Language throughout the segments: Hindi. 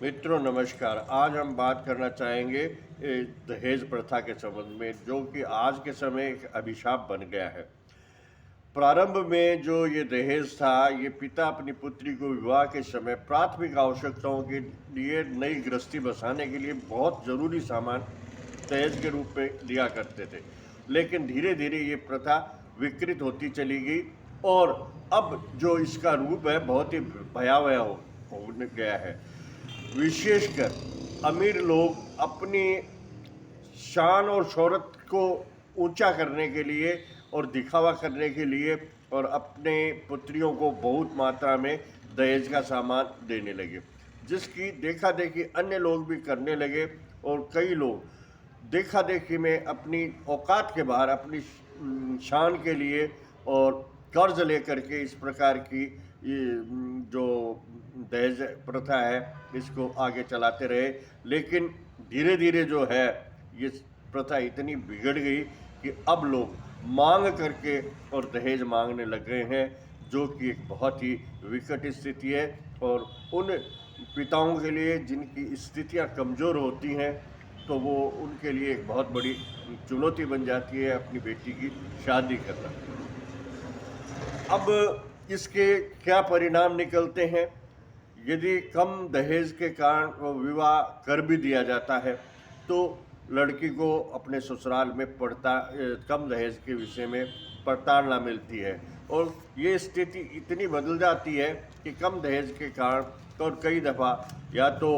मित्रों नमस्कार। आज हम बात करना चाहेंगे दहेज प्रथा के संबंध में, जो कि आज के समय एक अभिशाप बन गया है। प्रारंभ में जो ये दहेज था, ये पिता अपनी पुत्री को विवाह के समय प्राथमिक आवश्यकताओं के लिए नई गृहस्थी बसाने के लिए बहुत ज़रूरी सामान दहेज के रूप में दिया करते थे। लेकिन धीरे धीरे ये प्रथा विकृत होती चली गई और अब जो इसका रूप है बहुत ही भयावह हो गया है। विशेषकर अमीर लोग अपनी शान और शोहरत को ऊंचा करने के लिए और दिखावा करने के लिए और अपने पुत्रियों को बहुत मात्रा में दहेज का सामान देने लगे, जिसकी देखा देखी अन्य लोग भी करने लगे। और कई लोग देखा देखी में अपनी औकात के बाहर अपनी शान के लिए और कर्ज लेकर के इस प्रकार की जो दहेज प्रथा है इसको आगे चलाते रहे। लेकिन धीरे धीरे जो है ये प्रथा इतनी बिगड़ गई कि अब लोग मांग करके और दहेज मांगने लग गए हैं, जो कि एक बहुत ही विकट स्थिति है। और उन पिताओं के लिए जिनकी स्थितियां कमज़ोर होती हैं, तो वो उनके लिए एक बहुत बड़ी चुनौती बन जाती है अपनी बेटी की शादी करना। अब इसके क्या परिणाम निकलते हैं? यदि कम दहेज के कारण विवाह कर भी दिया जाता है तो लड़की को अपने ससुराल में कम दहेज के विषय में प्रताड़ना मिलती है। और ये स्थिति इतनी बदल जाती है कि कम दहेज के कारण और कई दफ़ा या तो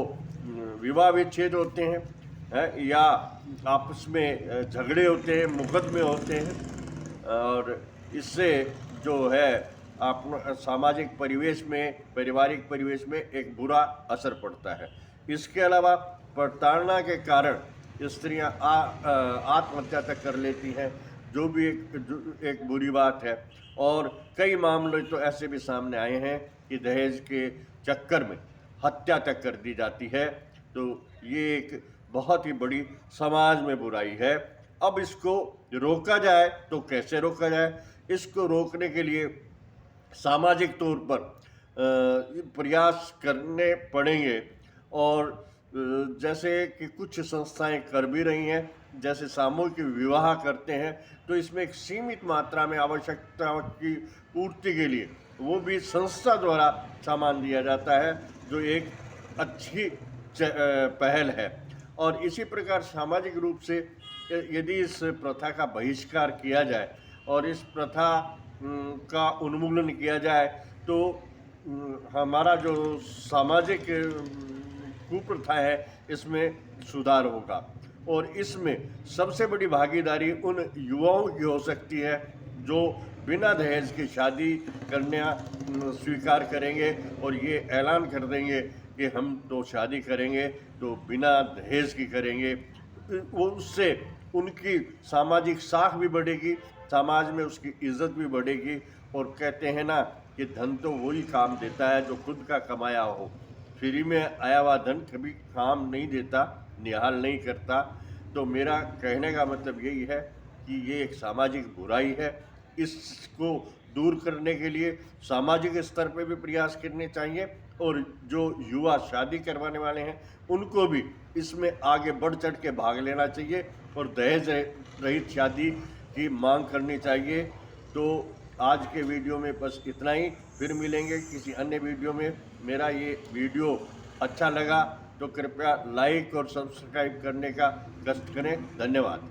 विवाह विच्छेद होते हैं या आपस में झगड़े होते हैं, मुकदमे होते हैं। और इससे जो है आप सामाजिक परिवेश में, पारिवारिक परिवेश में एक बुरा असर पड़ता है। इसके अलावा प्रताड़ना के कारण स्त्रियां आत्महत्या तक कर लेती हैं, जो भी एक बुरी बात है। और कई मामले तो ऐसे भी सामने आए हैं कि दहेज के चक्कर में हत्या तक कर दी जाती है। तो ये एक बहुत ही बड़ी समाज में बुराई है। अब इसको रोका जाए तो कैसे रोका जाए? इसको रोकने के लिए सामाजिक तौर पर प्रयास करने पड़ेंगे। और जैसे कि कुछ संस्थाएं कर भी रही हैं, जैसे सामूहिक विवाह करते हैं, तो इसमें एक सीमित मात्रा में आवश्यकता की पूर्ति के लिए वो भी संस्था द्वारा सामान दिया जाता है, जो एक अच्छी पहल है। और इसी प्रकार सामाजिक रूप से यदि इस प्रथा का बहिष्कार किया जाए और इस प्रथा का उन्मूलन किया जाए तो हमारा जो सामाजिक कुप्रथा है इसमें सुधार होगा। और इसमें सबसे बड़ी भागीदारी उन युवाओं की हो सकती है जो बिना दहेज की शादी करना स्वीकार करेंगे और ये ऐलान कर देंगे कि हम तो शादी करेंगे तो बिना दहेज की करेंगे। वो उससे उनकी सामाजिक साख भी बढ़ेगी, समाज में उसकी इज्जत भी बढ़ेगी। और कहते हैं ना कि धन तो वही काम देता है जो खुद का कमाया हो। फ्री में आया हुआ धन कभी काम नहीं देता, निहाल नहीं करता। तो मेरा कहने का मतलब यही है कि ये एक सामाजिक बुराई है। इसको दूर करने के लिए सामाजिक स्तर पे भी प्रयास करने चाहिए और जो युवा शादी करवाने वाले हैं उनको भी इसमें आगे बढ़ चढ़ के भाग लेना चाहिए और दहेज रहित शादी की मांग करनी चाहिए। तो आज के वीडियो में बस इतना ही। फिर मिलेंगे किसी अन्य वीडियो में। मेरा ये वीडियो अच्छा लगा तो कृपया लाइक और सब्सक्राइब करने का कष्ट करें। धन्यवाद।